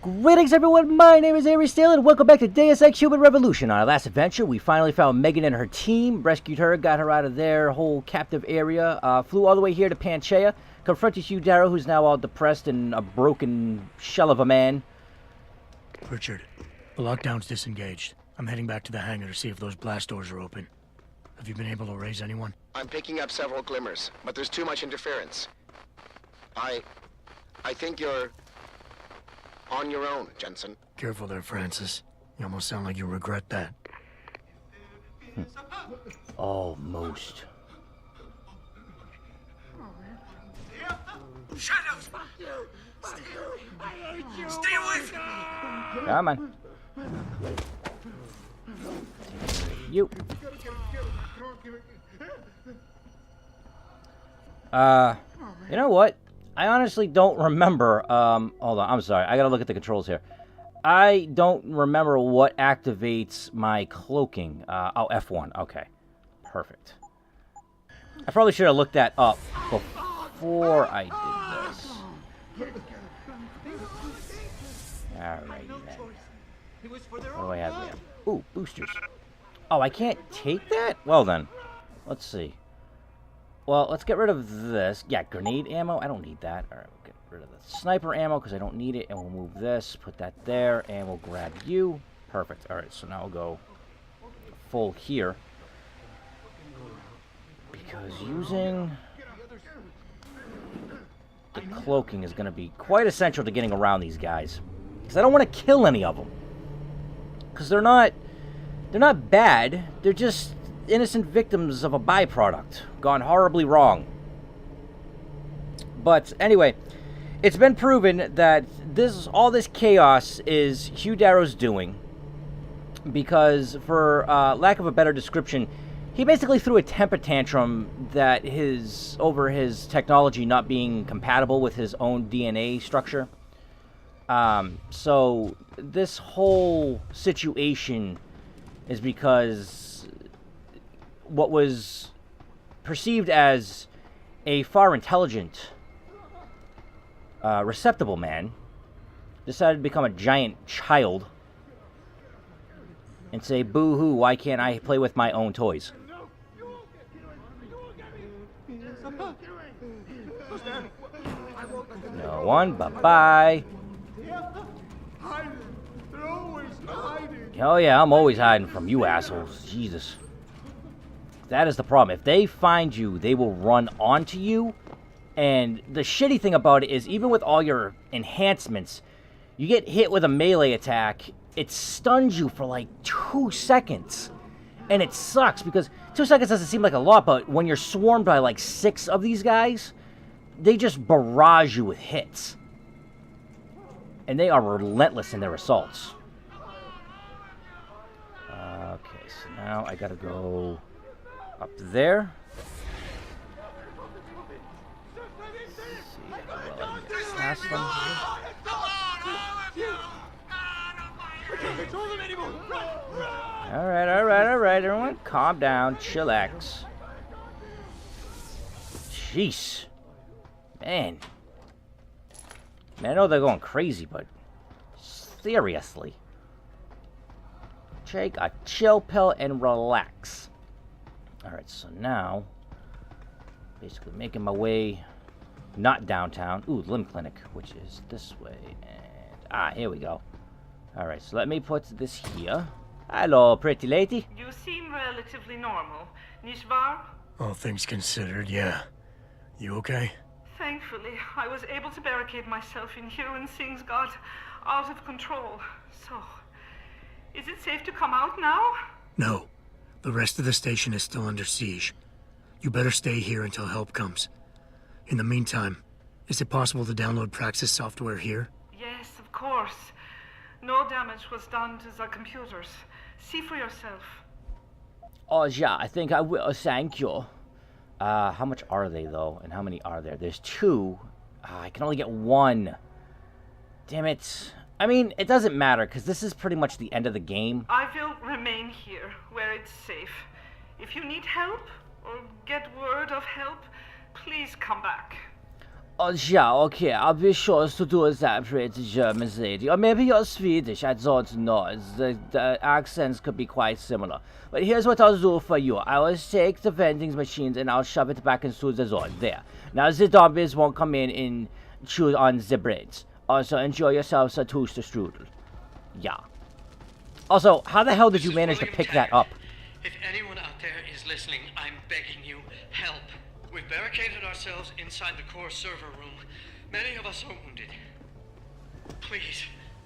Greetings everyone, my name is Steele and welcome back to Deus Ex Human Revolution. On our last adventure, we finally found Megan and her team, rescued her, got her out of their whole captive area, flew all the way here to Panchaea, confronted Hugh Darrow, who's now all depressed and a broken shell of a man. Richard, the lockdown's disengaged. I'm heading back to the hangar to see if those blast doors are open. Have you been able to raise anyone? I'm picking up several glimmers, but there's too much interference. I think you're on your own, Jensen. Careful there, Francis. You almost sound like you regret that. Almost. Shadows! Steele! I hate you! Stay away from me! Come on. You. You know what? I honestly don't remember, hold on, I'm sorry, I gotta look at the controls here. I don't remember what activates my cloaking. Oh, F1, okay. Perfect. I probably should have looked that up before I did this. Alright, then. What do I have here? Ooh, boosters. Oh, I can't take that? Well then, let's see. Well, let's get rid of this. Yeah, grenade ammo. I don't need that. All right, we'll get rid of the sniper ammo because I don't need it. And we'll move this, put that there, and we'll grab you. Perfect. All right, so now we'll go full here. Because using the cloaking is going to be quite essential to getting around these guys. Because I don't want to kill any of them. Because they're not bad. They're just innocent victims of a byproduct gone horribly wrong. But anyway, it's been proven that all this chaos is Hugh Darrow's doing because, for lack of a better description, he basically threw a temper tantrum that over his technology not being compatible with his own DNA structure. So this whole situation is because what was perceived as a far intelligent, receptacle man decided to become a giant child and say, boo-hoo, why can't I play with my own toys? No one, bye-bye. Oh yeah, I'm always hiding from you assholes. Jesus. That is the problem. If they find you, they will run onto you. And the shitty thing about it is, even with all your enhancements, you get hit with a melee attack, it stuns you for like 2 seconds. And it sucks, because 2 seconds doesn't seem like a lot, but when you're swarmed by like 6 of these guys, they just barrage you with hits. And they are relentless in their assaults. Okay, so now I gotta go up there. Let's see how well I can get past them. Alright, everyone. Calm down. Chillax. Jeez. Man, I know they're going crazy, but seriously. Take a chill pill and relax. Alright, so now, basically making my way, not downtown. Ooh, limb clinic, which is this way. And, here we go. Alright, so let me put this here. Hello, pretty lady. You seem relatively normal, nicht-wahr? All things considered, yeah. You okay? Thankfully, I was able to barricade myself in here when things got out of control. So, is it safe to come out now? No. The rest of the station is still under siege. You better stay here until help comes. In the meantime, is it possible to download Praxis software here? Yes, of course. No damage was done to the computers. See for yourself. Oh, yeah, I think I will. Thank you. How much are they, though? And how many are there? There's 2. I can only get 1. Damn it. I mean, it doesn't matter, because this is pretty much the end of the game. I will remain here, where it's safe. If you need help, or get word of help, please come back. Oh, yeah, okay, I'll be sure to do that, pretty German lady. Or maybe you're Swedish, I don't know. The accents could be quite similar. But here's what I'll do for you. I will take the vending machines and I'll shove it back into the zone. There. Now, the zombies won't come in and chew on the breads. Also, enjoy yourselves a toaster strudel. Yeah. Also, how the hell did you manage to pick that up? If anyone out there is listening, I'm begging you, help. We've barricaded ourselves inside the core server room. Many of us are wounded. Please,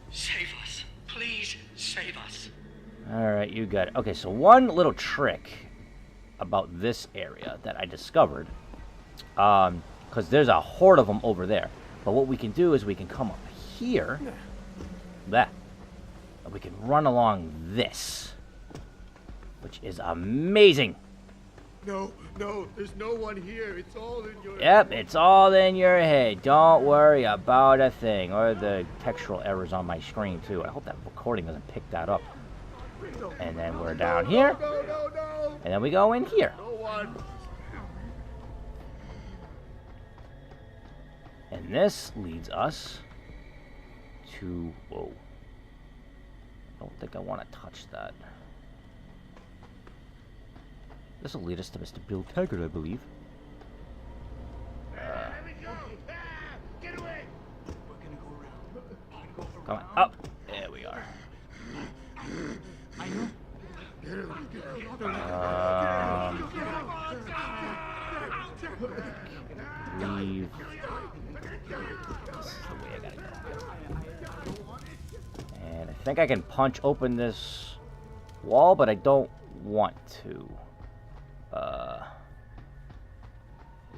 save us. Please, save us. Alright, you got it. Okay, so one little trick about this area that I discovered, because there's a horde of them over there. But what we can do is we can come up here, that, and we can run along this, which is amazing. No, there's no one here. It's all in your... Yep, it's all in your head. Don't worry about a thing. Or the textural errors on my screen, too. I hope that recording doesn't pick that up. And then we're down here. No. And then we go in here. No one. And this leads us to... Whoa. I don't think I want to touch that. This will lead us to Mr. Bill Taggart, I believe. Get away. Come on, up. There we are. Leave. This is the way I gotta go. And I think I can punch open this wall, but I don't want to.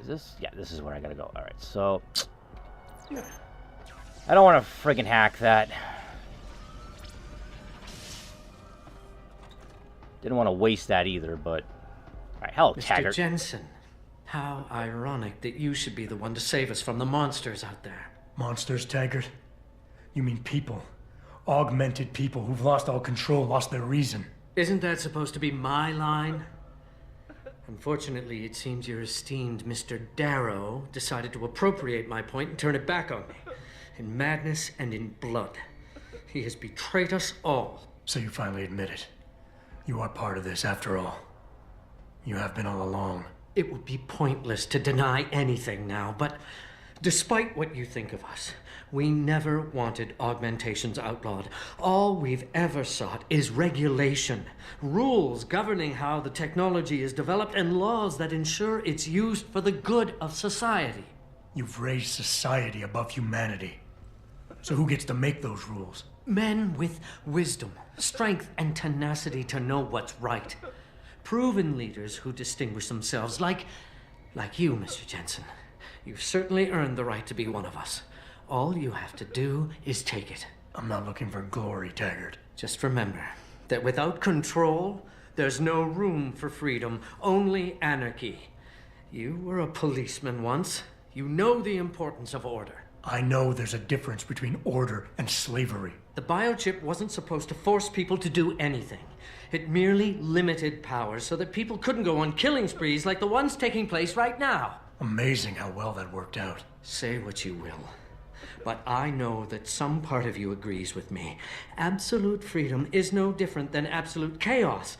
Is this? Yeah, this is where I gotta go. Alright, so... I don't want to friggin' hack that. Didn't want to waste that either, but... Alright, hello, Taggart. Mr. Jensen, how ironic that you should be the one to save us from the monsters out there. Monsters, Taggart? You mean people. Augmented people who've lost all control, lost their reason. Isn't that supposed to be my line? Unfortunately, it seems your esteemed Mr. Darrow decided to appropriate my point and turn it back on me. In madness and in blood. He has betrayed us all. So you finally admit it. You are part of this, after all. You have been all along. It would be pointless to deny anything now, but despite what you think of us, we never wanted augmentations outlawed. All we've ever sought is regulation, rules governing how the technology is developed, and laws that ensure it's used for the good of society. You've raised society above humanity. So who gets to make those rules? Men with wisdom, strength, and tenacity to know what's right. Proven leaders who distinguish themselves, like you, Mr. Jensen. You've certainly earned the right to be one of us. All you have to do is take it. I'm not looking for glory, Taggart. Just remember that without control, there's no room for freedom, only anarchy. You were a policeman once. You know the importance of order. I know there's a difference between order and slavery. The biochip wasn't supposed to force people to do anything. It merely limited powers so that people couldn't go on killing sprees like the ones taking place right now. Amazing how well that worked out. Say what you will, but I know that some part of you agrees with me. Absolute freedom is no different than absolute chaos.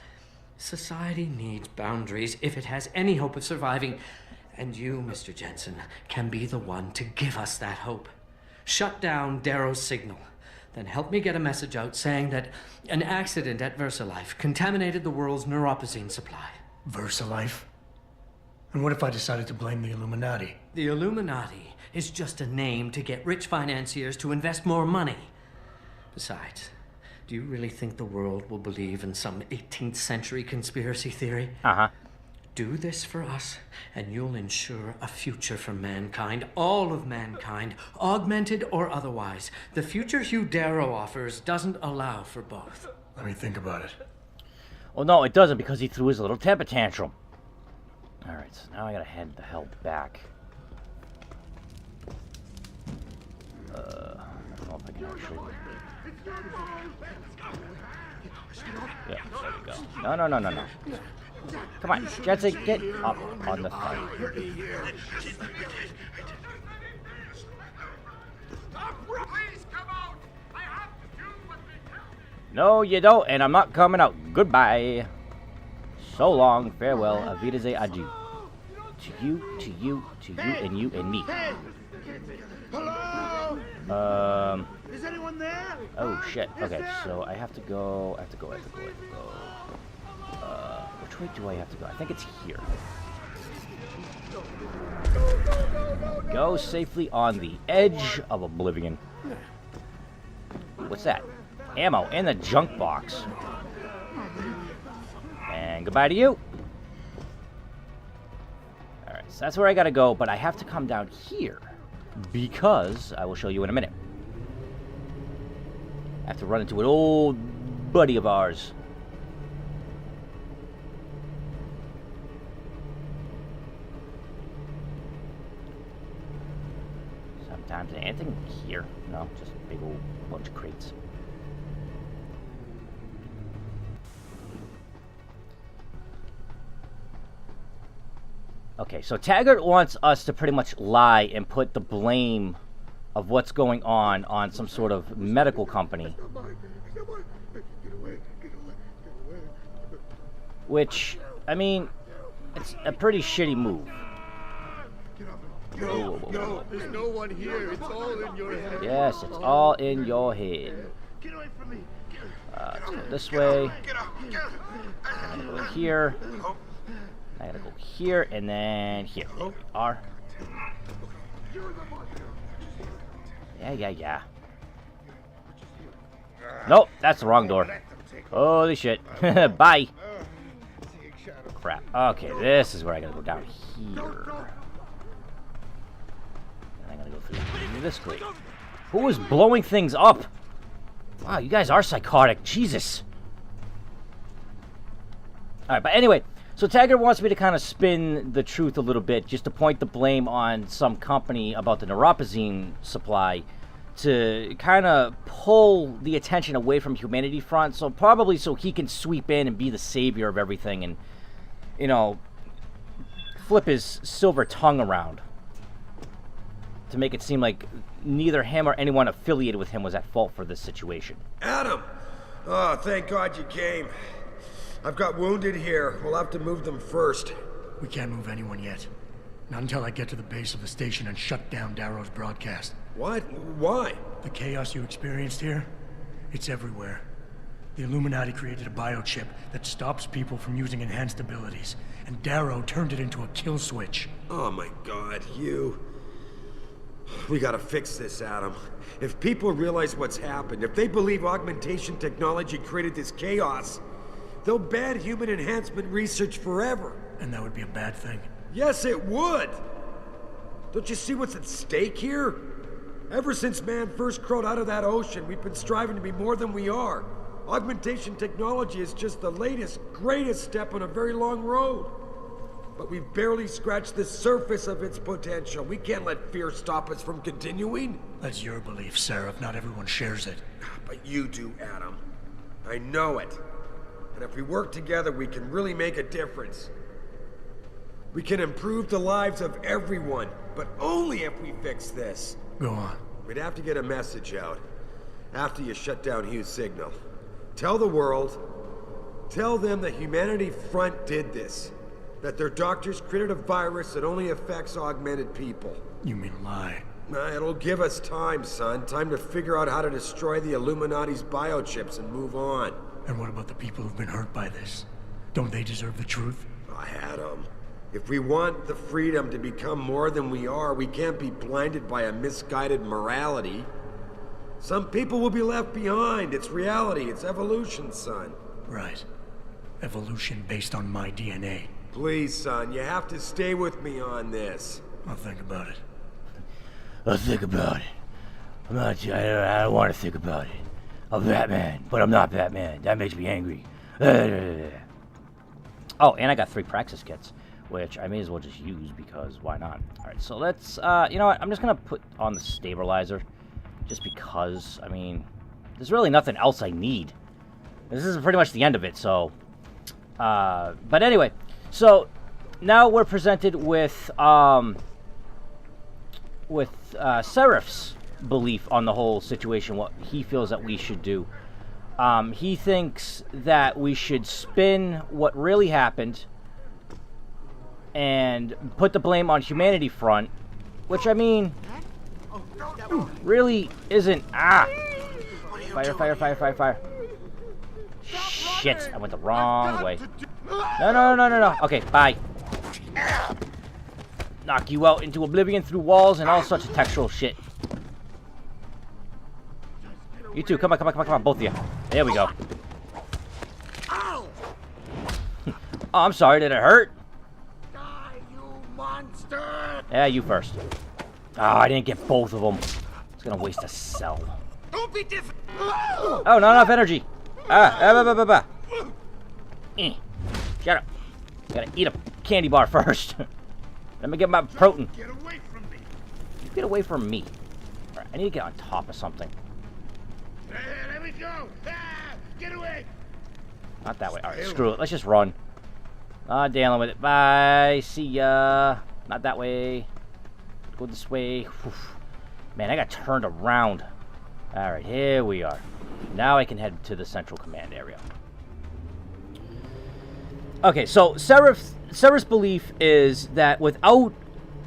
Society needs boundaries if it has any hope of surviving. And you, Mr. Jensen, can be the one to give us that hope. Shut down Darrow's signal. Then help me get a message out saying that an accident at VersaLife contaminated the world's neuropozyne supply. VersaLife? And what if I decided to blame the Illuminati? The Illuminati is just a name to get rich financiers to invest more money. Besides, do you really think the world will believe in some 18th century conspiracy theory? Uh-huh. Do this for us, and you'll ensure a future for mankind, all of mankind, augmented or otherwise. The future Hugh Darrow offers doesn't allow for both. Let me think about it. Well, no, it doesn't, because he threw his little temper tantrum. Alright, so now I gotta head the hell back. I don't know if I can actually... Yeah, there we go. No. Come on, Jensen, get up on the thing. No, you don't, and I'm not coming out. Goodbye. So long, farewell, auf Wiedersehen, adieu. To you, and you, and me. Hello? Is anyone there? Oh, shit. Okay, so I have to go. Which way do I have to go? I think it's here. Go safely on the edge of oblivion. What's that? Ammo in the junk box. And goodbye to you. Alright, so that's where I gotta go, but I have to come down here. Because, I will show you in a minute. I have to run into an old buddy of ours. Sometimes anything here? No, just a big old bunch of crates. Okay, so Taggart wants us to pretty much lie and put the blame of what's going on some sort of medical company. Which, I mean, it's a pretty shitty move. No, there's no one here. It's all in your head. Yes, it's all in your head. Get away from me. Let's go this way. I'm gonna go here. I gotta go here and then here. There we are. Yeah. Nope, that's the wrong door. Holy shit. Bye. Crap. Okay, this is where I gotta go down here. And I gotta go through this grate. Who is blowing things up? Wow, you guys are psychotic. Jesus. Alright, but anyway. So Taggart wants me to kind of spin the truth a little bit, just to point the blame on some company about the neuropazine supply, to kind of pull the attention away from Humanity Front, so probably so he can sweep in and be the savior of everything and, you know, flip his silver tongue around to make it seem like neither him or anyone affiliated with him was at fault for this situation. Adam! Oh, thank God you came. I've got wounded here. We'll have to move them first. We can't move anyone yet. Not until I get to the base of the station and shut down Darrow's broadcast. What? Why? The chaos you experienced here, it's everywhere. The Illuminati created a biochip that stops people from using enhanced abilities, and Darrow turned it into a kill switch. Oh my God, you... We gotta fix this, Adam. If people realize what's happened, if they believe augmentation technology created this chaos, they'll ban human enhancement research forever. And that would be a bad thing. Yes, it would! Don't you see what's at stake here? Ever since man first crawled out of that ocean, we've been striving to be more than we are. Augmentation technology is just the latest, greatest step on a very long road. But we've barely scratched the surface of its potential. We can't let fear stop us from continuing. That's your belief, Seraph. Not everyone shares it. But you do, Adam. I know it. And if we work together, we can really make a difference. We can improve the lives of everyone, but only if we fix this. Go on. We'd have to get a message out after you shut down Hugh's signal. Tell the world, tell them the Humanity Front did this. That their doctors created a virus that only affects augmented people. You mean lie? It'll give us time, son. Time to figure out how to destroy the Illuminati's biochips and move on. And what about the people who've been hurt by this? Don't they deserve the truth? Adam, if we want the freedom to become more than we are, we can't be blinded by a misguided morality. Some people will be left behind. It's reality. It's evolution, son. Right. Evolution based on my DNA. Please, son, you have to stay with me on this. I'll think about it. I'll think about it. I don't want to think about it. I'm Batman, but I'm not Batman. That makes me angry. Oh, and I got 3 Praxis kits, which I may as well just use because why not? Alright, so let's, you know what? I'm just going to put on the stabilizer just because, I mean, there's really nothing else I need. This is pretty much the end of it, so. But anyway, so now we're presented with Seraph's belief on the whole situation, what he feels that we should do. He thinks that we should spin what really happened and put the blame on humanity front, which, I mean, really isn't... Fire, fire, fire, fire, fire. Shit, I went the wrong way. No. Okay, bye. Knock you out into oblivion through walls and all sorts of textural shit. You two, come on, both of you. There we go. Oh, I'm sorry, did it hurt? Die, you monster! Yeah, you first. Oh, I didn't get both of them. It's gonna waste a cell. Don't be different! Oh, not enough energy. Shut up. Gotta eat a candy bar first. Let me get my protein. Get away from me! Get away from me. Alright, I need to get on top of something. Let me go! Get away! Not that way. Alright, screw it. Let's just run. Not dealing with it. Bye. See ya. Not that way. Go this way. Oof. Man, I got turned around. Alright, here we are. Now I can head to the central command area. Okay, so Serif's belief is that without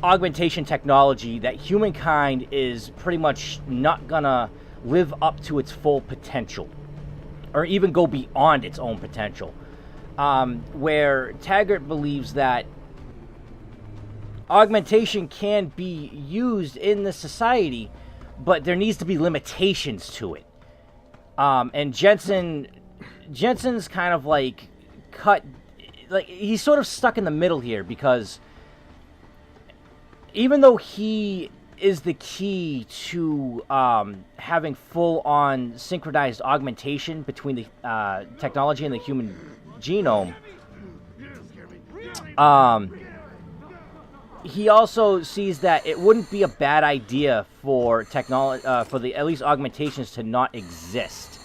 augmentation technology, that humankind is pretty much not gonna live up to its full potential, or even go beyond its own potential. Where Taggart believes that augmentation can be used in the society, but there needs to be limitations to it. And Jensen's kind of like he's sort of stuck in the middle here, because even though he is the key to having full-on synchronized augmentation between the technology and the human genome, he also sees that it wouldn't be a bad idea for technology, at least augmentations to not exist,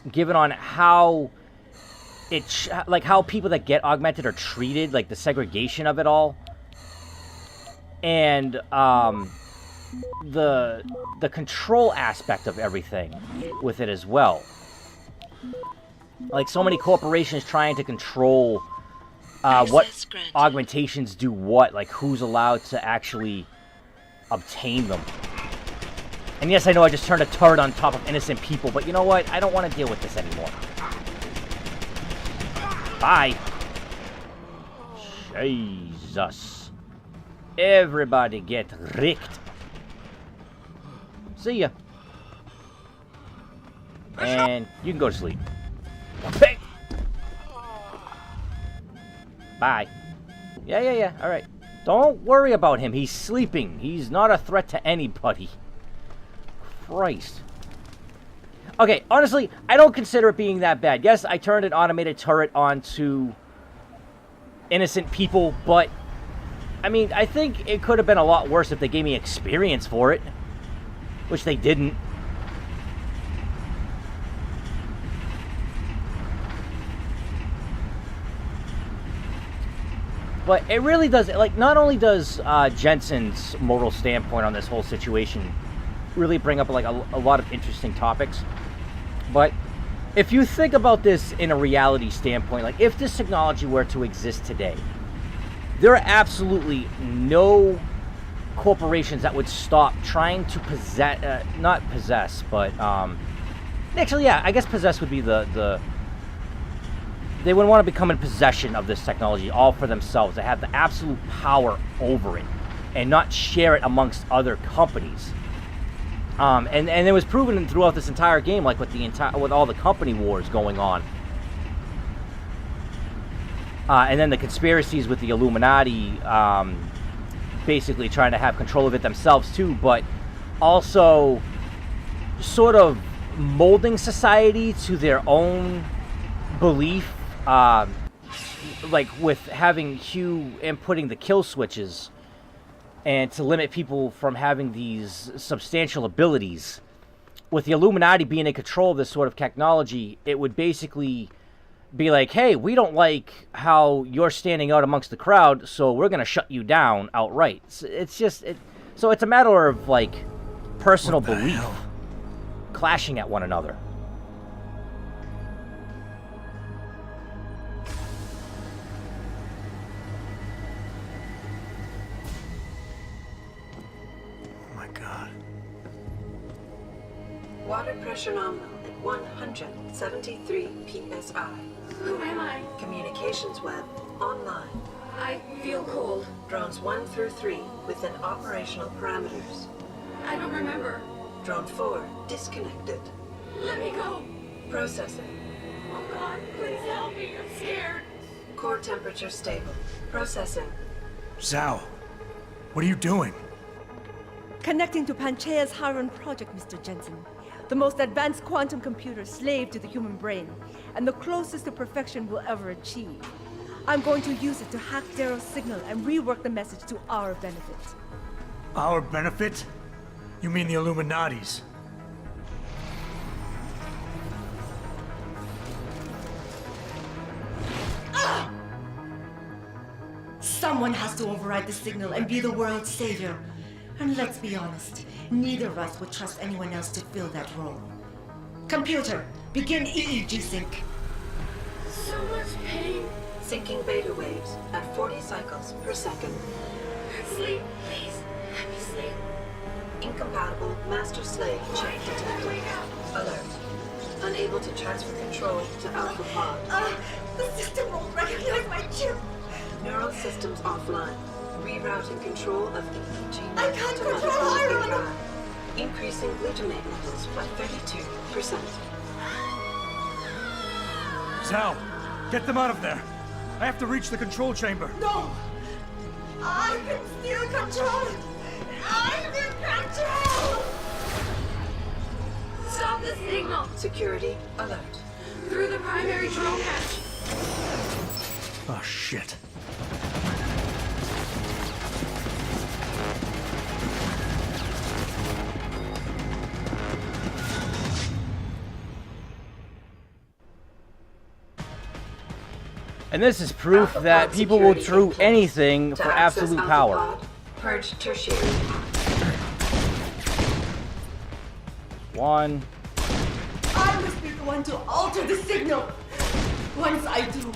given on how how people that get augmented are treated, like the segregation of it all, and the control aspect of everything with it as well. Like so many corporations trying to control what augmentations do what, like who's allowed to actually obtain them. And yes, I know I just turned a turret on top of innocent people, but you know what? I don't want to deal with this anymore. Bye. Jesus. Everybody get wrecked. See ya. And you can go to sleep. Hey. Bye. Yeah. Alright. Don't worry about him. He's sleeping. He's not a threat to anybody. Christ. Okay, honestly, I don't consider it being that bad. Yes, I turned an automated turret onto innocent people, but I mean, I think it could have been a lot worse if they gave me experience for it, which they didn't. But it really does, like, not only does Jensen's moral standpoint on this whole situation really bring up, like, a lot of interesting topics, but if you think about this in a reality standpoint, like, if this technology were to exist today, there are absolutely no corporations that would stop trying to possess, not possess, but, actually, yeah, I guess possess would be they would want to become in possession of this technology all for themselves. They have the absolute power over it and not share it amongst other companies. And it was proven throughout this entire game, like with all the company wars going on. And then the conspiracies with the Illuminati, basically trying to have control of it themselves too, but also sort of molding society to their own belief. Like with having Hugh inputting the kill switches and to limit people from having these substantial abilities. With the Illuminati being in control of this sort of technology, it would basically be like, hey, we don't like how you're standing out amongst the crowd, so we're going to shut you down outright. So it's just, so it's a matter of, like, personal belief clashing at one another. Oh my God. Water pressure nominal at 173 psi. Who am I? Communications web online. I feel cold. Drones 1 through 3 within operational parameters. I don't remember. Drone 4 disconnected. Let me go. Processing. Oh God, please help me. I'm scared. Core temperature stable. Processing. Zhao, what are you doing? Connecting to Panchaea's Haron project, Mr. Jensen. The most advanced quantum computer slave to the human brain, and the closest to perfection we'll ever achieve. I'm going to use it to hack Darrow's signal and rework the message to our benefit. Our benefit? You mean the Illuminati's? Someone has to override the signal and be the world's savior. And let's be honest, neither of us would trust anyone else to fill that role. Computer, begin EEG sync. So much pain. Syncing beta waves at 40 cycles per second. Sleep, please. Let me sleep. Incompatible master-slave chain detected. Alert. Unable to transfer control to Alpha Pod. The system won't recognize my chip. Neural systems offline. Rerouting control of EEG I can't to control metabolic Iron. drive. Increasing glutamate levels by 32%. Zhao, get them out of there. I have to reach the control chamber. No! I can still control it! I'm in control! Stop the signal. Security alert. Through the primary drone hatch. Oh, shit. And this is proof that people will do anything for absolute power. Purge tertiary. One. I must be the one to alter the signal. Once I do,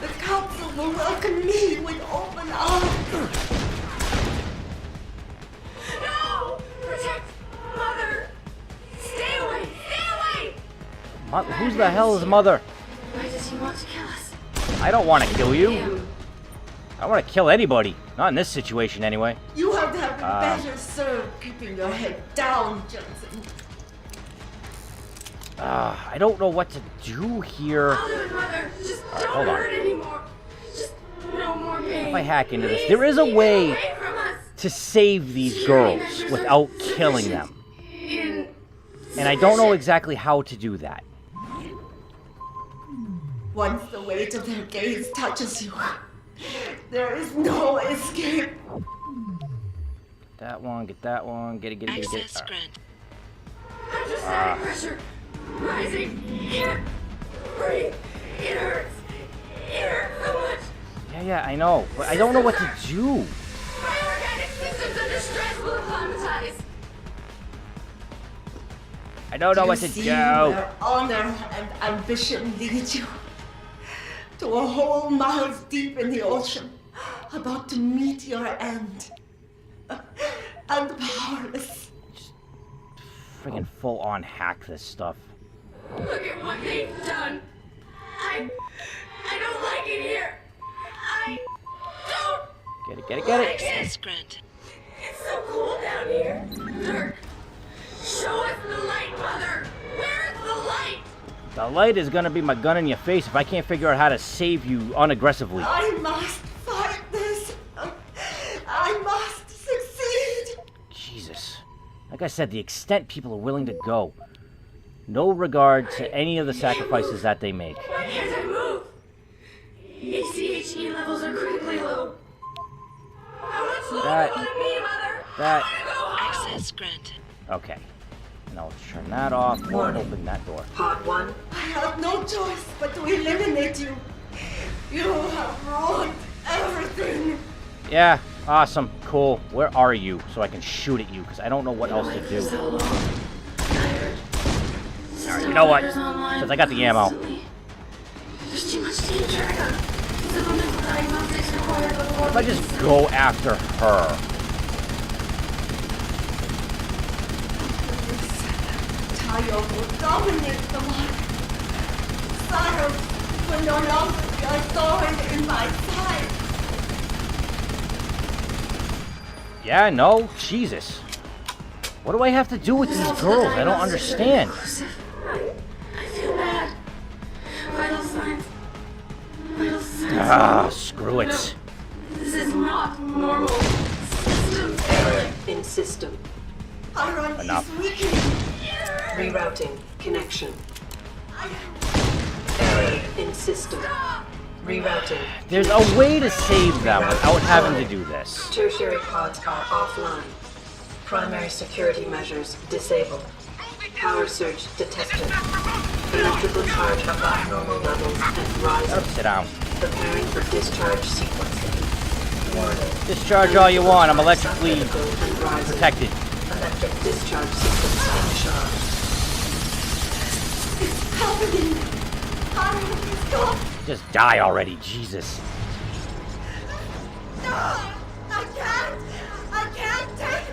the council will welcome me with open arms. No! Protect Mother! Stay away! Stay away! Who's the hell is Mother? Why does he want to kill us? I don't want to kill you. I want to kill anybody. Not in this situation, anyway. You have to have been better served keeping your head down, Johnson. I don't know what to do here. I'll do it, Mother. Just don't hold on. hurt anymore. Just no more pain. If I hack into this, Please, there is a keep it way away from us. to save these girls without killing them. In And I don't know exactly how to do that. Once the weight of their gaze touches you, there is no escape. That one, get that one, get it. Access All right. grant. hydrostatic pressure rising. Here. Breathe. It hurts. It hurts so much. Yeah, I know, but I don't know what to do. My organic systems under stress will acclimatize. I don't know what to See do. where honor and ambition lead you to a hole miles deep in the ocean, about to meet your end, and powerless. Friggin' full on hack this stuff. Look at what they've done. I don't like it here. I don't Get it. like it. Access grant. It's so cold down here. Dirk, show us the light, Mother. Where's the light? The light is gonna be my gun in your face if I can't figure out how to save you unaggressively. I must fight this. I must succeed. Jesus. Like I said, the extent people are willing to go. No regard to any of the sacrifices that they make. Why can't I move? ACHE levels are critically low. I want to That- let me, Mother. that- I want to go home. Access granted. Okay. And I'll turn that off or open that door. Pod 1. I have no choice but to eliminate you. You have ruined everything. Yeah, awesome, cool. Where are you? So I can shoot at you, because I don't know what else to do. So long. Tired. You know what? Since I got the ammo. There's too much danger. Supplemental diagnostics required before. If I just go after her. Tayo will dominate the market. Cyrus will no longer be a thorn in my side. Yeah, no, Jesus. What do I have to do with these girls? I don't understand. I feel bad. Vital signs. Vital signs. Ah, screw it. This is not normal. System error in system. Iron Enough. is weakening. Rerouting connection. Error in system. Rerouting. There's a way to save them without having to do this. Tertiary pods are offline. Primary security measures disabled. Power surge detected. Electrical charge above normal levels and rising. Sit down. Preparing for discharge sequencing. Warning. Discharge all you want. I'm electrically protected. Electric discharge sequence in charge. It's happening. Iron is gone. Just die already, Jesus. No, I can't. I can't take.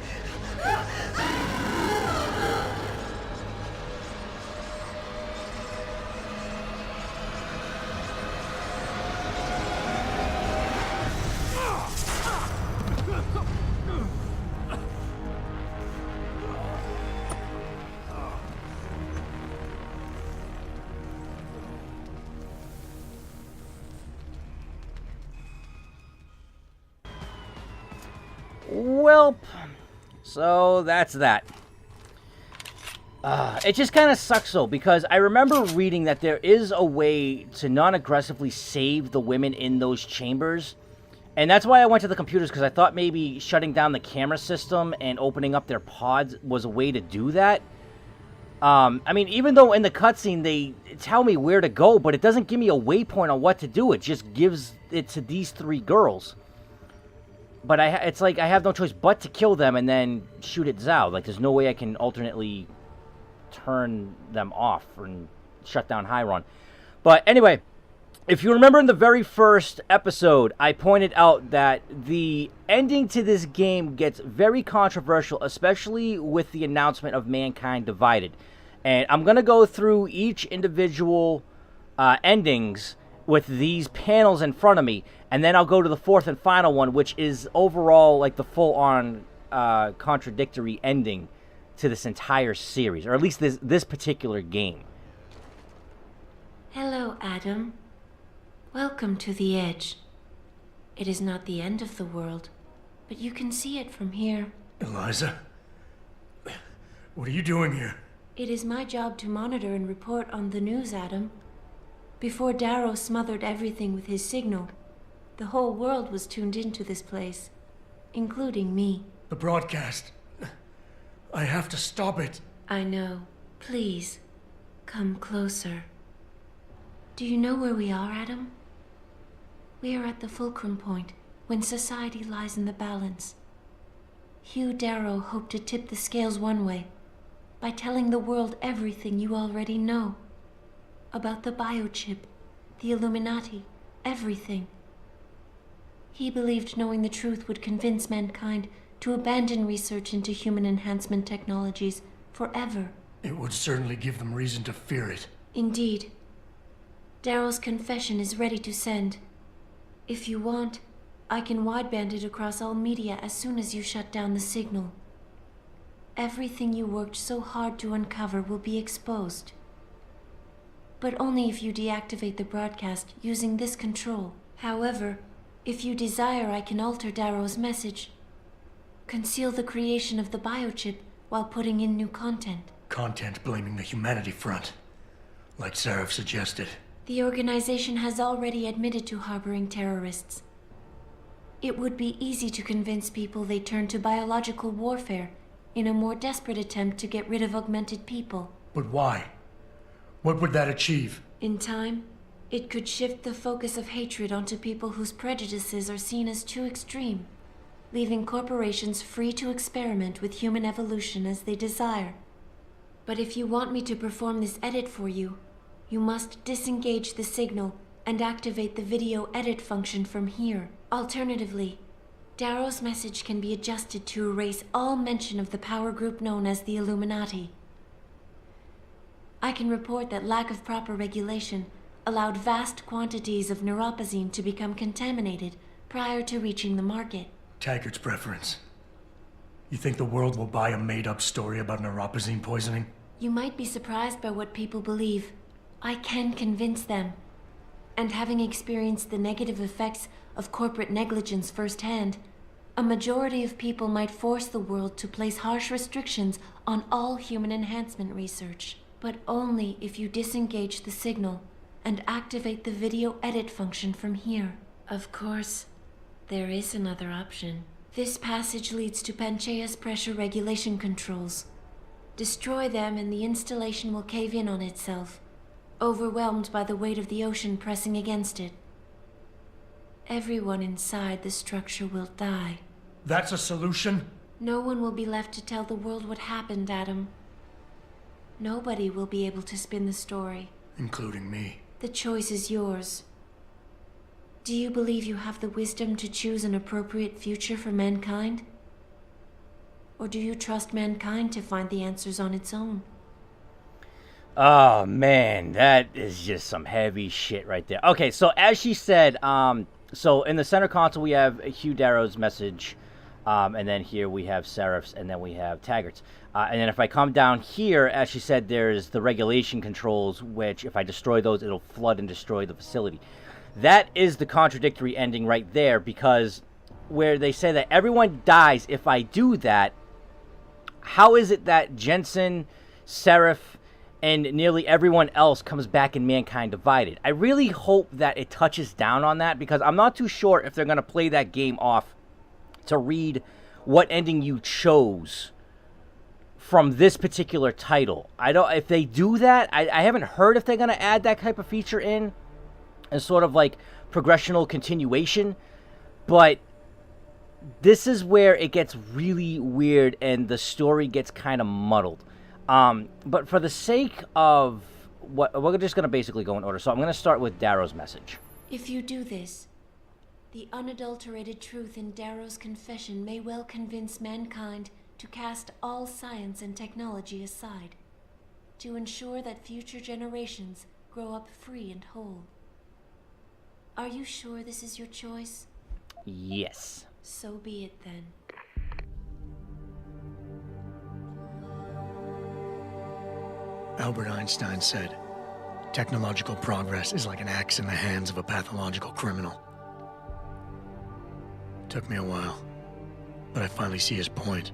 Welp. So that's that. It just kind of sucks though, because I remember reading that there is a way to non-aggressively save the women in those chambers. And that's why I went to the computers, because I thought maybe shutting down the camera system and opening up their pods was a way to do that. I mean, even though in the cutscene they tell me where to go, but it doesn't give me a waypoint on what to do. It just gives it to these three girls. But it's like I have no choice but to kill them and then shoot at Zhao. Like, there's no way I can alternately turn them off and shut down Hyron. But anyway, if you remember in the very first episode, I pointed out that the ending to this game gets very controversial, especially with the announcement of Mankind Divided. And I'm going to go through each individual endings with these panels in front of me, and then I'll go to the fourth and final one, which is overall like the full-on contradictory ending to this entire series, or at least this particular game. Hello, Adam. Welcome to the Edge. It is not the end of the world, but you can see it from here. Eliza? What are you doing here? It is my job to monitor and report on the news, Adam. Before Darrow smothered everything with his signal, the whole world was tuned into this place, including me. The broadcast. I have to stop it. I know. Please, come closer. Do you know where we are, Adam? We are at the fulcrum point, when society lies in the balance. Hugh Darrow hoped to tip the scales one way, by telling the world everything you already know. About the biochip, the Illuminati, everything. He believed knowing the truth would convince mankind to abandon research into human enhancement technologies forever. It would certainly give them reason to fear it. Indeed. Darrow's confession is ready to send. If you want, I can wideband it across all media as soon as you shut down the signal. Everything you worked so hard to uncover will be exposed. But only if you deactivate the broadcast using this control. However, if you desire, I can alter Darrow's message. Conceal the creation of the biochip while putting in new content. Content blaming the humanity front, like Sarah suggested. The organization has already admitted to harboring terrorists. It would be easy to convince people they turn to biological warfare in a more desperate attempt to get rid of augmented people. But why? What would that achieve? In time, it could shift the focus of hatred onto people whose prejudices are seen as too extreme, leaving corporations free to experiment with human evolution as they desire. But if you want me to perform this edit for you, you must disengage the signal and activate the video edit function from here. Alternatively, Darrow's message can be adjusted to erase all mention of the power group known as the Illuminati. I can report that lack of proper regulation allowed vast quantities of neuropozyne to become contaminated prior to reaching the market. Taggart's preference. You think the world will buy a made-up story about neuropozyne poisoning? You might be surprised by what people believe. I can convince them. And having experienced the negative effects of corporate negligence firsthand, a majority of people might force the world to place harsh restrictions on all human enhancement research. But only if you disengage the signal and activate the video edit function from here. Of course, there is another option. This passage leads to Panchaea's pressure regulation controls. Destroy them and the installation will cave in on itself, overwhelmed by the weight of the ocean pressing against it. Everyone inside the structure will die. That's a solution? No one will be left to tell the world what happened, Adam. Nobody will be able to spin the story. Including me. The choice is yours. Do you believe you have the wisdom to choose an appropriate future for mankind? Or do you trust mankind to find the answers on its own? Oh, man, that is just some heavy shit right there. Okay, so as she said, so in the center console we have Hugh Darrow's message, and then here we have Seraph's, and then we have Taggart's. And then if I come down here, as she said, there's the regulation controls, which if I destroy those, it'll flood and destroy the facility. That is the contradictory ending right there, because where they say that everyone dies if I do that, how is it that Jensen, Seraph, and nearly everyone else comes back in Mankind Divided? I really hope that it touches down on that, because I'm not too sure if they're going to play that game off to read what ending you chose from this particular title. I don't. If they do that, I haven't heard if they're going to add that type of feature in as sort of like progressional continuation, but this is where it gets really weird and the story gets kind of muddled. But for the sake of what, we're just going to basically go in order. So I'm going to start with Darrow's message. If you do this, the unadulterated truth in Darrow's confession may well convince mankind to cast all science and technology aside, to ensure that future generations grow up free and whole. Are you sure this is your choice? Yes. So be it then. Albert Einstein said, technological progress is like an axe in the hands of a pathological criminal. Took me a while, but I finally see his point.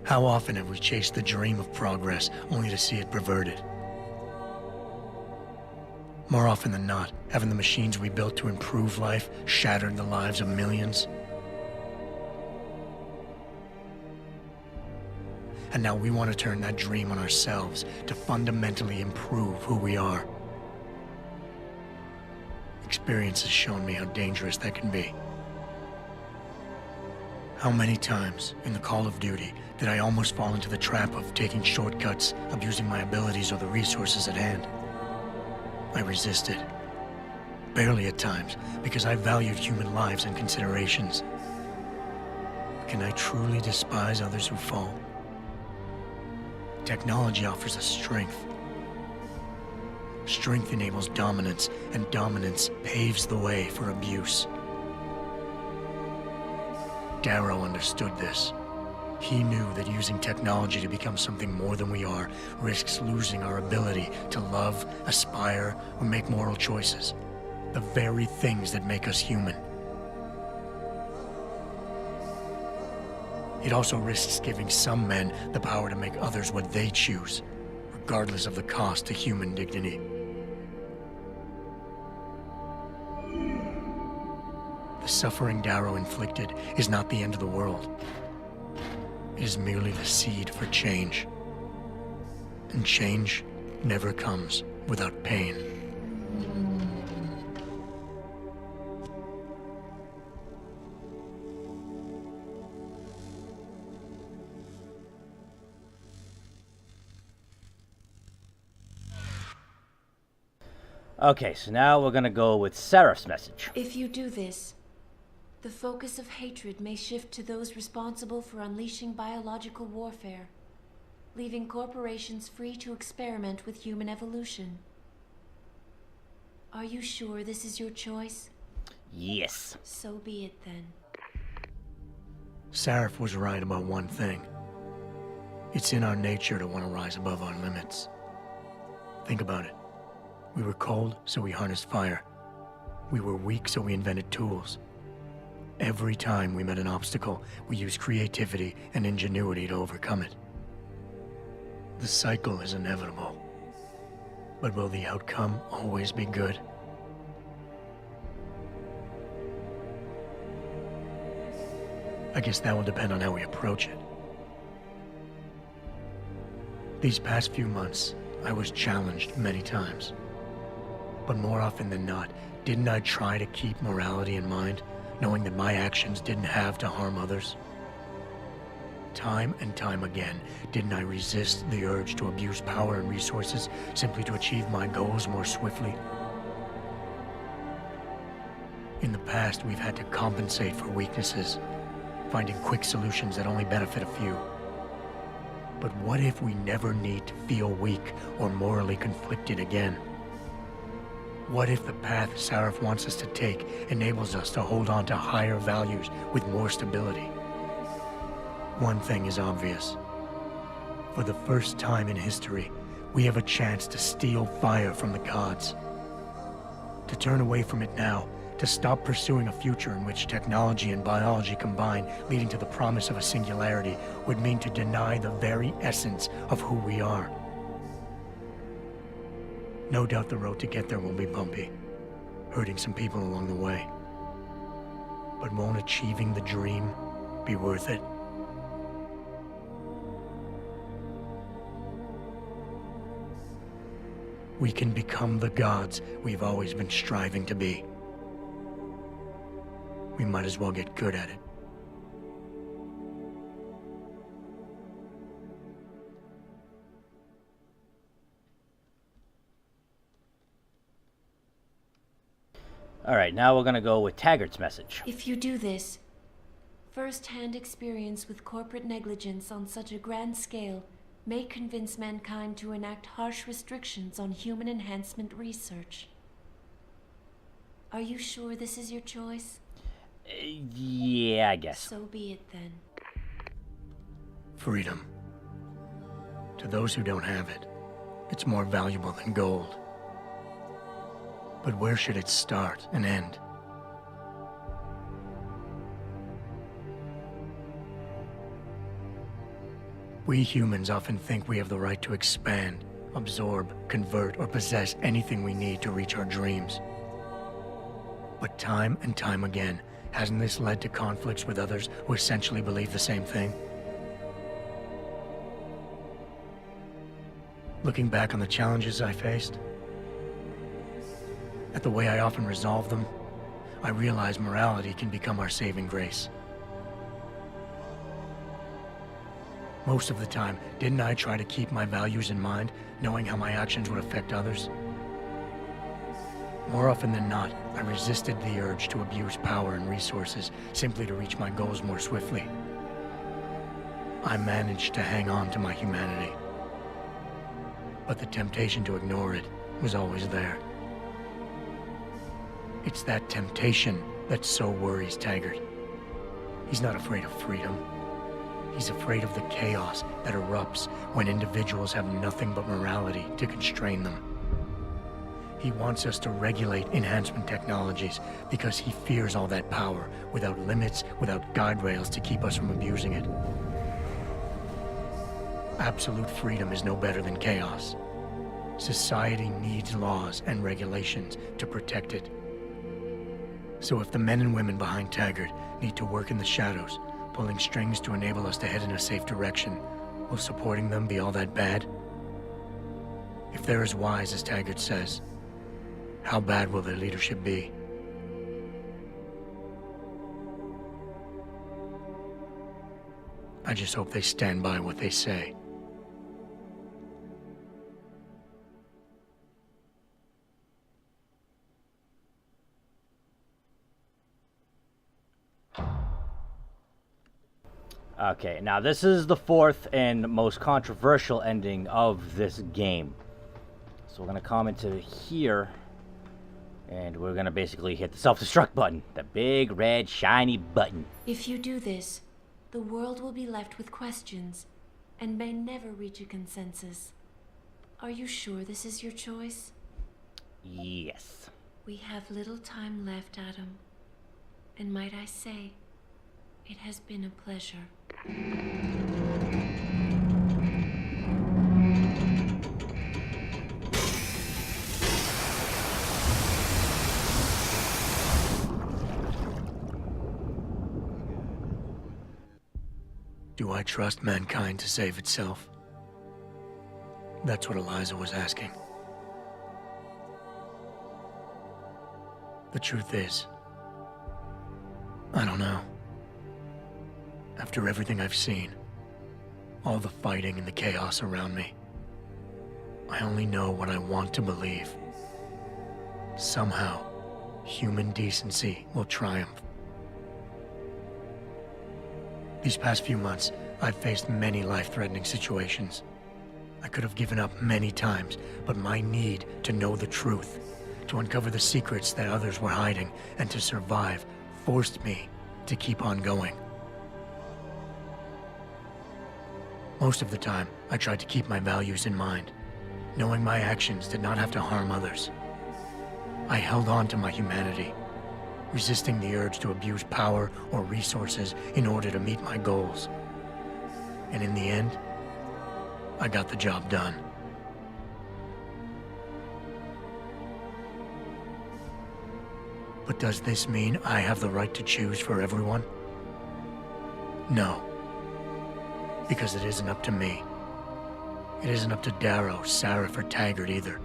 How often have we chased the dream of progress only to see it perverted? More often than not, haven't the machines we built to improve life shattered the lives of millions? And now we want to turn that dream on ourselves to fundamentally improve who we are. Experience has shown me how dangerous that can be. How many times in the Call of Duty did I almost fall into the trap of taking shortcuts, abusing my abilities or the resources at hand? I resisted. Barely at times, because I valued human lives and considerations. Can I truly despise others who fall? Technology offers us strength. Strength enables dominance, and dominance paves the way for abuse. Darrow understood this. He knew that using technology to become something more than we are risks losing our ability to love, aspire, or make moral choices. The very things that make us human. It also risks giving some men the power to make others what they choose, regardless of the cost to human dignity. The suffering Darrow inflicted is not the end of the world. It is merely the seed for change. And change never comes without pain. Okay, so now we're gonna go with Seraph's message. If you do this, the focus of hatred may shift to those responsible for unleashing biological warfare, leaving corporations free to experiment with human evolution. Are you sure this is your choice? Yes. So be it then. Seraph was right about one thing. It's in our nature to want to rise above our limits. Think about it. We were cold, so we harnessed fire. We were weak, so we invented tools. Every time we met an obstacle, we used creativity and ingenuity to overcome it. The cycle is inevitable. But will the outcome always be good? I guess that will depend on how we approach it. These past few months, I was challenged many times. But more often than not, didn't I try to keep morality in mind, knowing that my actions didn't have to harm others? Time and time again, didn't I resist the urge to abuse power and resources simply to achieve my goals more swiftly? In the past, we've had to compensate for weaknesses, finding quick solutions that only benefit a few. But what if we never need to feel weak or morally conflicted again? What if the path Seraph wants us to take enables us to hold on to higher values with more stability? One thing is obvious. For the first time in history, we have a chance to steal fire from the gods. To turn away from it now, to stop pursuing a future in which technology and biology combine, leading to the promise of a singularity, would mean to deny the very essence of who we are. No doubt the road to get there will be bumpy, hurting some people along the way. But won't achieving the dream be worth it? We can become the gods we've always been striving to be. We might as well get good at it. Alright, now we're gonna go with Taggart's message. If you do this, first-hand experience with corporate negligence on such a grand scale may convince mankind to enact harsh restrictions on human enhancement research. Are you sure this is your choice? Yeah, I guess. So be it then. Freedom. To those who don't have it, it's more valuable than gold. But where should it start and end? We humans often think we have the right to expand, absorb, convert, or possess anything we need to reach our dreams. But time and time again, hasn't this led to conflicts with others who essentially believe the same thing? Looking back on the challenges I faced, at the way I often resolve them, I realize morality can become our saving grace. Most of the time, didn't I try to keep my values in mind, knowing how my actions would affect others? More often than not, I resisted the urge to abuse power and resources simply to reach my goals more swiftly. I managed to hang on to my humanity. But the temptation to ignore it was always there. It's that temptation that so worries Taggart. He's not afraid of freedom. He's afraid of the chaos that erupts when individuals have nothing but morality to constrain them. He wants us to regulate enhancement technologies because he fears all that power without limits, without guide rails to keep us from abusing it. Absolute freedom is no better than chaos. Society needs laws and regulations to protect it. So if the men and women behind Taggart need to work in the shadows, pulling strings to enable us to head in a safe direction, will supporting them be all that bad? If they're as wise as Taggart says, how bad will their leadership be? I just hope they stand by what they say. Okay, now this is the fourth and most controversial ending of this game. So we're going to come into here, and we're going to basically hit the self-destruct button. The big, red, shiny button. If you do this, the world will be left with questions, and may never reach a consensus. Are you sure this is your choice? Yes. We have little time left, Adam. And might I say, it has been a pleasure. Do I trust mankind to save itself? That's what Eliza was asking. The truth is, I don't know. After everything I've seen, all the fighting and the chaos around me, I only know what I want to believe. Somehow, human decency will triumph. These past few months, I've faced many life-threatening situations. I could have given up many times, but my need to know the truth, to uncover the secrets that others were hiding, and to survive forced me to keep on going. Most of the time, I tried to keep my values in mind, knowing my actions did not have to harm others. I held on to my humanity, resisting the urge to abuse power or resources in order to meet my goals. And in the end, I got the job done. But does this mean I have the right to choose for everyone? No. Because it isn't up to me. It isn't up to Darrow, Sarif, or Taggart either.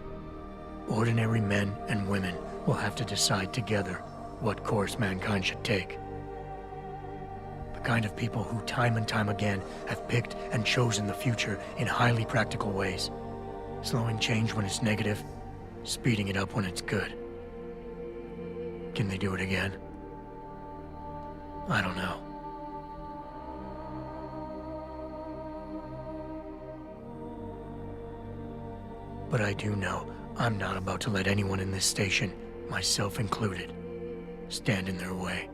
Ordinary men and women will have to decide together what course mankind should take. The kind of people who time and time again have picked and chosen the future in highly practical ways. Slowing change when it's negative, speeding it up when it's good. Can they do it again? I don't know. But I do know I'm not about to let anyone in this station, myself included, stand in their way.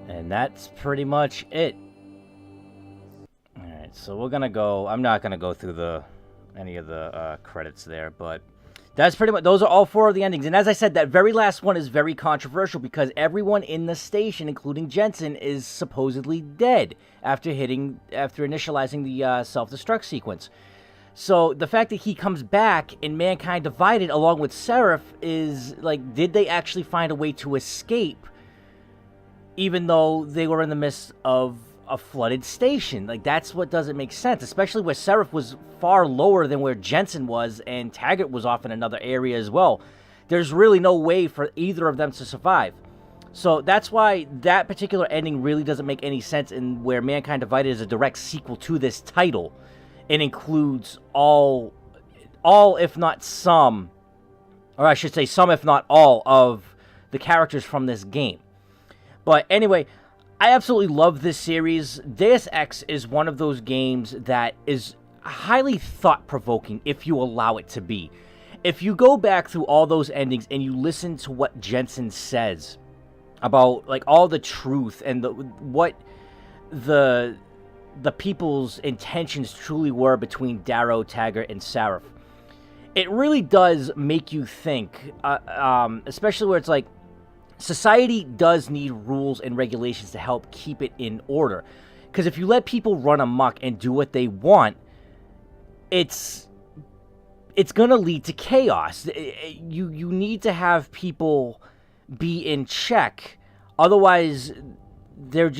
And that's pretty much it. Alright, so we're gonna go... I'm not gonna go through any of the credits there, but that's pretty much... Those are all four of the endings. And as I said, that very last one is very controversial because everyone in the station, including Jensen, is supposedly dead after initializing the self-destruct sequence. So the fact that he comes back in Mankind Divided along with Seraph is like, did they actually find a way to escape even though they were in the midst of a flooded station? Like, that's what doesn't make sense, especially where Seraph was far lower than where Jensen was, and Taggart was off in another area as well. There's really no way for either of them to survive. So that's why that particular ending really doesn't make any sense, in where Mankind Divided is a direct sequel to this title. It includes all if not some, or I should say some if not all, of the characters from this game. But anyway, I absolutely love this series. Deus Ex is one of those games that is highly thought-provoking if you allow it to be. If you go back through all those endings and you listen to what Jensen says about like all the truth and what the people's intentions truly were between Darrow, Taggart, and Seraph, it really does make you think, especially where it's like, society does need rules and regulations to help keep it in order. Because if you let people run amok and do what they want, it's going to lead to chaos. You need to have people be in check. Otherwise, they're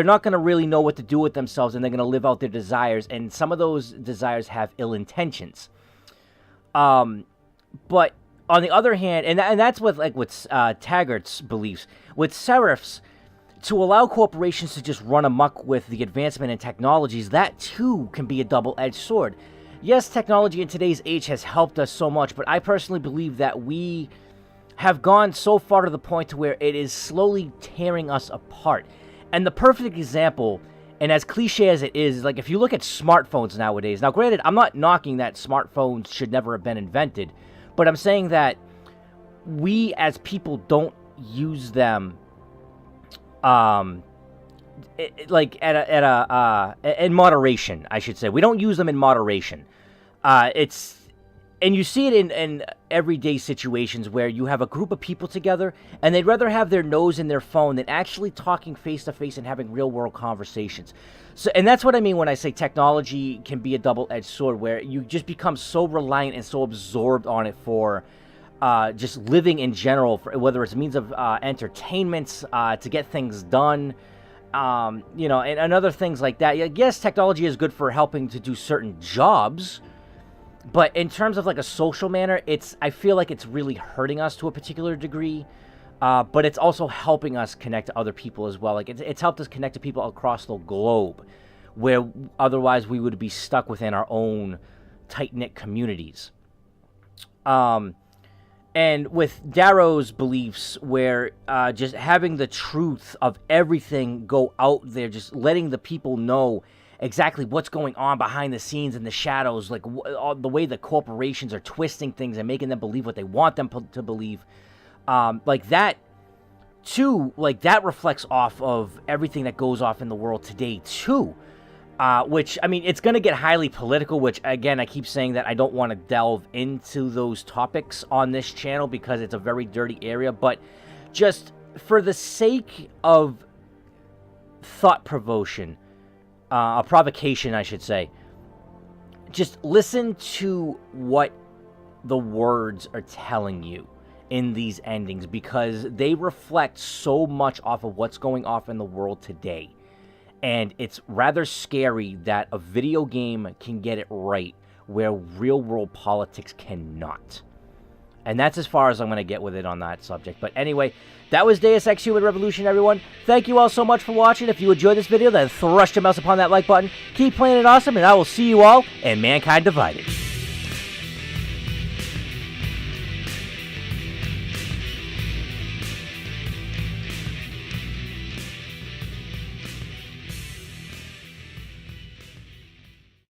not going to really know what to do with themselves, and they're going to live out their desires. And some of those desires have ill intentions. But on the other hand, and that's with Taggart's beliefs. With Seraph's, to allow corporations to just run amok with the advancement in technologies, that too can be a double-edged sword. Yes, technology in today's age has helped us so much, but I personally believe that we have gone so far to the point to where it is slowly tearing us apart. And the perfect example, and as cliche as it is, like if you look at smartphones nowadays, now granted, I'm not knocking that smartphones should never have been invented, but I'm saying that we as people don't use them in moderation, I should say. We don't use them in moderation. And you see it in everyday situations where you have a group of people together and they'd rather have their nose in their phone than actually talking face to face and having real world conversations. So, and that's what I mean when I say technology can be a double-edged sword, where you just become so reliant and so absorbed on it for just living in general, whether it's means of entertainment, to get things done, and other things like that. Yes, technology is good for helping to do certain jobs, but in terms of like a social manner, I feel like it's really hurting us to a particular degree, but it's also helping us connect to other people as well. Like it's helped us connect to people across the globe, where otherwise we would be stuck within our own tight-knit communities. And with Darrow's beliefs, where just having the truth of everything go out there, just letting the people know exactly what's going on behind the scenes in the shadows, like the way the corporations are twisting things and making them believe what they want them to believe, like that too, like that reflects off of everything that goes off in the world today too. Which, I mean, it's going to get highly political, which, again, I keep saying that I don't want to delve into those topics on this channel because it's a very dirty area, but just for the sake of thought-provocation, a provocation, I should say, just listen to what the words are telling you in these endings, because they reflect so much off of what's going on in the world today. And it's rather scary that a video game can get it right where real-world politics cannot. And that's as far as I'm going to get with it on that subject. But anyway, that was Deus Ex Human Revolution, everyone. Thank you all so much for watching. If you enjoyed this video, then thrust your mouse upon that like button. Keep playing it awesome, and I will see you all in Mankind Divided.